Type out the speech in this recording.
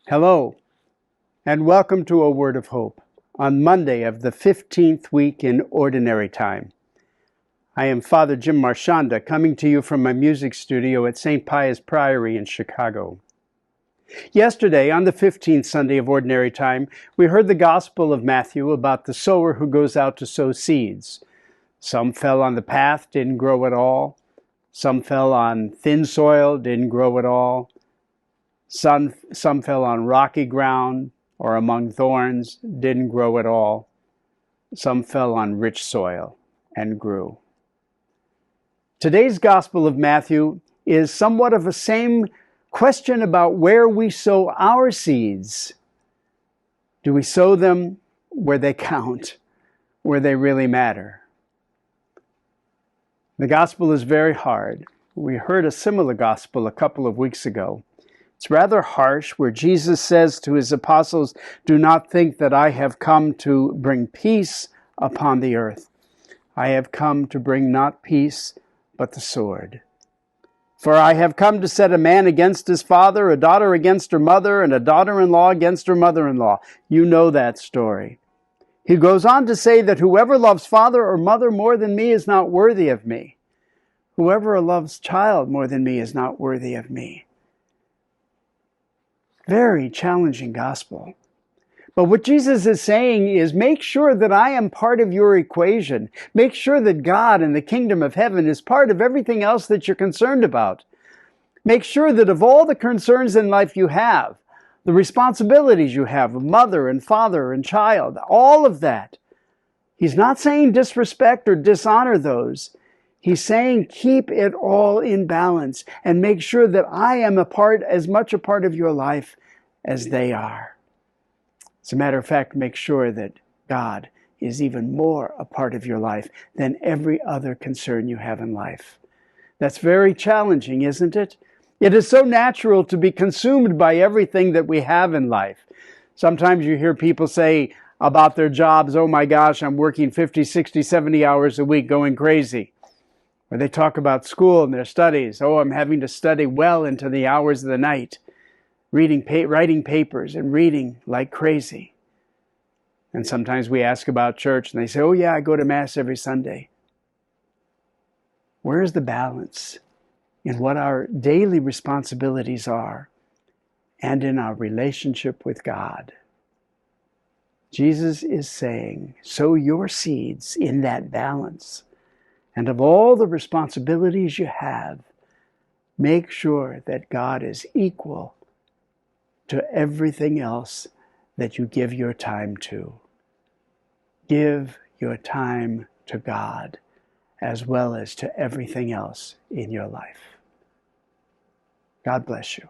Hello, and welcome to A Word of Hope on Monday of the 15th week in Ordinary Time. I am Father Jim Marchionda, coming to you from my music studio at St. Pius Priory in Chicago. Yesterday, on the 15th Sunday of Ordinary Time, we heard the Gospel of Matthew about the sower who goes out to sow seeds. Some fell on the path, didn't grow at all. Some fell on thin soil, didn't grow at all. Some fell on rocky ground or among thorns, didn't grow at all. Some fell on rich soil and grew. Today's Gospel of Matthew is somewhat of the same question about where we sow our seeds. Do we sow them where they count, where they really matter? The Gospel is very hard. We heard a similar Gospel a couple of weeks ago. It's rather harsh, where Jesus says to his apostles, "Do not think that I have come to bring peace upon the earth. I have come to bring not peace, but the sword. For I have come to set a man against his father, a daughter against her mother, and a daughter-in-law against her mother-in-law." You know that story. He goes on to say that whoever loves father or mother more than me is not worthy of me. Whoever loves child more than me is not worthy of me. Very challenging gospel. But what Jesus is saying is, make sure that I am part of your equation. Make sure that God and the kingdom of heaven is part of everything else that you're concerned about. Make sure that of all the concerns in life you have, the responsibilities you have of mother and father and child, all of that. He's not saying disrespect or dishonor those. He's saying keep it all in balance and make sure that I am as much a part of your life as they are. As a matter of fact, make sure that God is even more a part of your life than every other concern you have in life. That's very challenging, isn't it? It is so natural to be consumed by everything that we have in life. Sometimes you hear people say about their jobs, "Oh my gosh, I'm working 50, 60, 70 hours a week, going crazy." Or they talk about school and their studies. "Oh, I'm having to study well into the hours of the night, writing papers and reading like crazy." And sometimes we ask about church and they say, "Oh yeah, I go to Mass every Sunday." Where is the balance in what our daily responsibilities are and in our relationship with God? Jesus is saying, sow your seeds in that balance. And of all the responsibilities you have, make sure that God is equal to everything else that you give your time to. Give your time to God as well as to everything else in your life. God bless you.